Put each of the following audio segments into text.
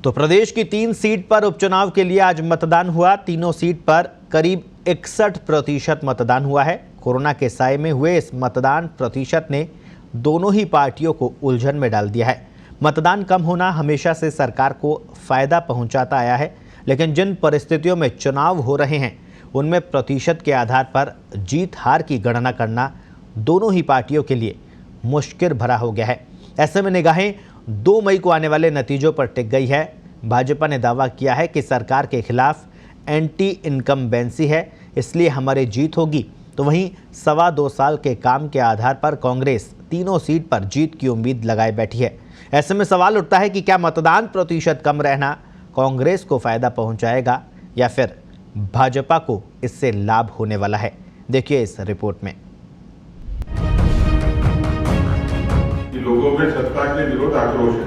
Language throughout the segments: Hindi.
तो प्रदेश की 3 सीट पर उपचुनाव के लिए आज मतदान हुआ। तीनों सीट पर करीब 61% मतदान हुआ है। कोरोना के साए में हुए इस मतदान प्रतिशत ने दोनों ही पार्टियों को उलझन में डाल दिया है। मतदान कम होना हमेशा से सरकार को फायदा पहुंचाता आया है, लेकिन जिन परिस्थितियों में चुनाव हो रहे हैं उनमें प्रतिशत के आधार पर जीत हार की गणना करना दोनों ही पार्टियों के लिए मुश्किल भरा हो गया है। ऐसे में निगाहें 2 मई को आने वाले नतीजों पर टिक गई है। भाजपा ने दावा किया है कि सरकार के खिलाफ एंटी इनकम्बेंसी है, इसलिए हमारी जीत होगी। तो वहीं 2.25 साल के काम के आधार पर कांग्रेस तीनों सीट पर जीत की उम्मीद लगाए बैठी है। ऐसे में सवाल उठता है कि क्या मतदान प्रतिशत कम रहना कांग्रेस को फायदा पहुंचाएगा या फिर भाजपा को इससे लाभ होने वाला है। देखिए इस रिपोर्ट में। लोगों में सत्ता के विरोध आक्रोश है।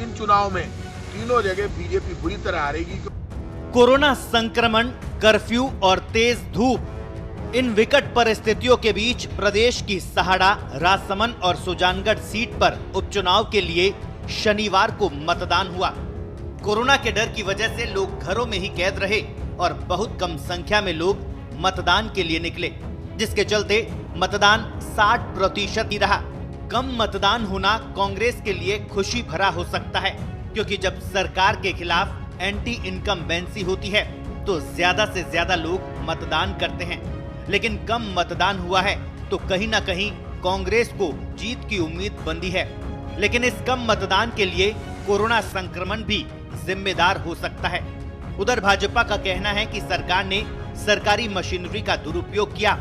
इन चुनाव में तीनों जगह बीजेपी बुरी तरह हारेगी। कोरोना संक्रमण, कर्फ्यू और तेज धूप, इन विकट परिस्थितियों के बीच प्रदेश की सहाड़ा, राजसमंद और सुजानगढ़ सीट पर उपचुनाव के लिए शनिवार को मतदान हुआ। कोरोना के डर की वजह से लोग घरों में ही कैद रहे और बहुत कम संख्या में लोग मतदान के लिए निकले, जिसके चलते मतदान 60% ही रहा। कम मतदान होना कांग्रेस के लिए खुशी भरा हो सकता है, क्योंकि जब सरकार के खिलाफ एंटी इनकम्बेंसी होती है तो ज्यादा से ज्यादा लोग मतदान करते हैं। लेकिन कम मतदान हुआ है तो कहीं ना कहीं कांग्रेस को जीत की उम्मीद बंधी है। लेकिन इस कम मतदान के लिए कोरोना संक्रमण भी जिम्मेदार हो सकता है। उधर भाजपा का कहना है कि सरकार ने सरकारी मशीनरी का दुरुपयोग किया।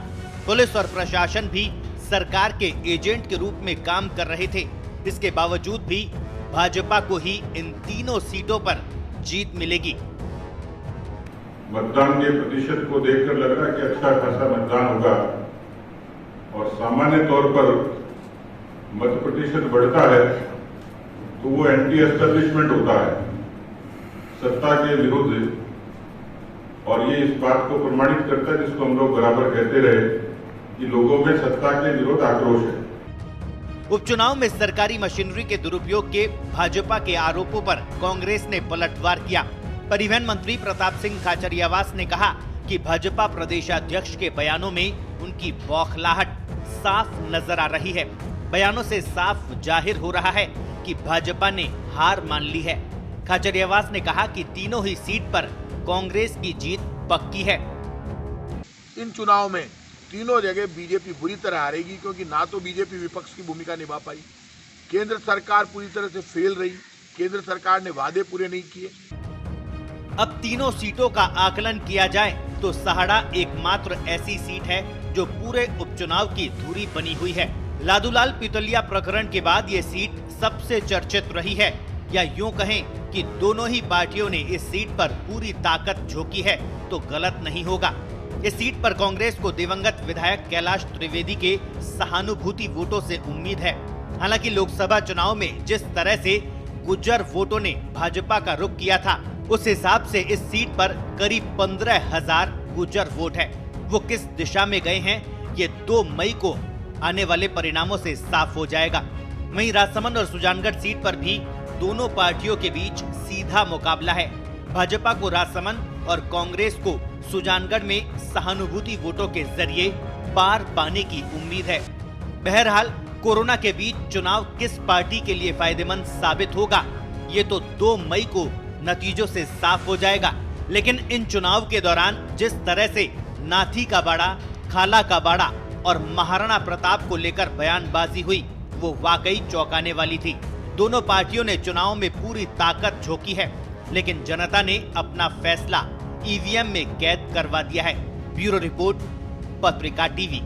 पुलिस और प्रशासन भी सरकार के एजेंट के रूप में काम कर रहे थे। इसके बावजूद भी भाजपा को ही इन तीनों सीटों पर जीत मिलेगी। मतदान के प्रतिशत को देखकर लग रहा है कि अच्छा खासा मतदान होगा और सामान्य तौर पर मत प्रतिशत बढ़ता है तो वो एंटी एस्टेब्लिशमेंट होता है, सत्ता के विरुद्ध, और ये इस बात को प्रमाणित करता है जिसको हम लोग बराबर कहते रहे कि लोगों में सत्ता के विरुद्ध आक्रोश है। उपचुनाव में सरकारी मशीनरी के दुरुपयोग के भाजपा के आरोपों पर कांग्रेस ने पलटवार किया। परिवहन मंत्री प्रताप सिंह खाचरियावास ने कहा कि भाजपा प्रदेशाध्यक्ष के बयानों में उनकी बौखलाहट साफ नजर आ रही है। बयानों से साफ जाहिर हो रहा है कि भाजपा ने हार मान ली है। खाचरियावास ने कहा कि तीनों ही सीट पर कांग्रेस की जीत पक्की है। इन चुनाव में तीनों जगह बीजेपी बुरी तरह हारेगी, क्योंकि ना तो बीजेपी विपक्ष की भूमिका निभा पाई, केंद्र सरकार पूरी तरह से फेल रही, केंद्र सरकार ने वादे पूरे नहीं किए। अब तीनों सीटों का आकलन किया जाए तो सहाड़ा एकमात्र ऐसी सीट है जो पूरे उपचुनाव की धुरी बनी हुई है। लादूलाल पितलिया प्रकरण के बाद ये सीट सबसे चर्चित रही है, या यूं कहें कि दोनों ही पार्टियों ने इस सीट पर पूरी ताकत झोंकी है तो गलत नहीं होगा। इस सीट पर कांग्रेस को दिवंगत विधायक कैलाश त्रिवेदी के सहानुभूति वोटों से उम्मीद है। हालांकि लोकसभा चुनाव में जिस तरह से गुज्जर वोटों ने भाजपा का रुख किया था, उस हिसाब से इस सीट पर करीब 15,000 गुज्जर वोट है। वो किस दिशा में गए हैं ये 2 मई को आने वाले परिणामों से साफ हो जाएगा। वहीं राजसमंद और सुजानगढ़ सीट पर भी दोनों पार्टियों के बीच सीधा मुकाबला है। भाजपा को राजसमंद और कांग्रेस को सुजानगढ़ में सहानुभूति वोटों के जरिए पार पाने की उम्मीद है। बहरहाल कोरोना के बीच चुनाव किस पार्टी के लिए फायदेमंद साबित होगा ये तो 2 मई को नतीजों से साफ हो जाएगा। लेकिन इन चुनाव के दौरान जिस तरह से नाथी का बाड़ा, खाला का बाड़ा और महाराणा प्रताप को लेकर बयानबाजी हुई, वो वाकई चौंकाने वाली थी। दोनों पार्टियों ने चुनाव में पूरी ताकत झोंकी है, लेकिन जनता ने अपना फैसला ईवीएम में कैद करवा दिया है। ब्यूरो रिपोर्ट, पत्रिका टीवी।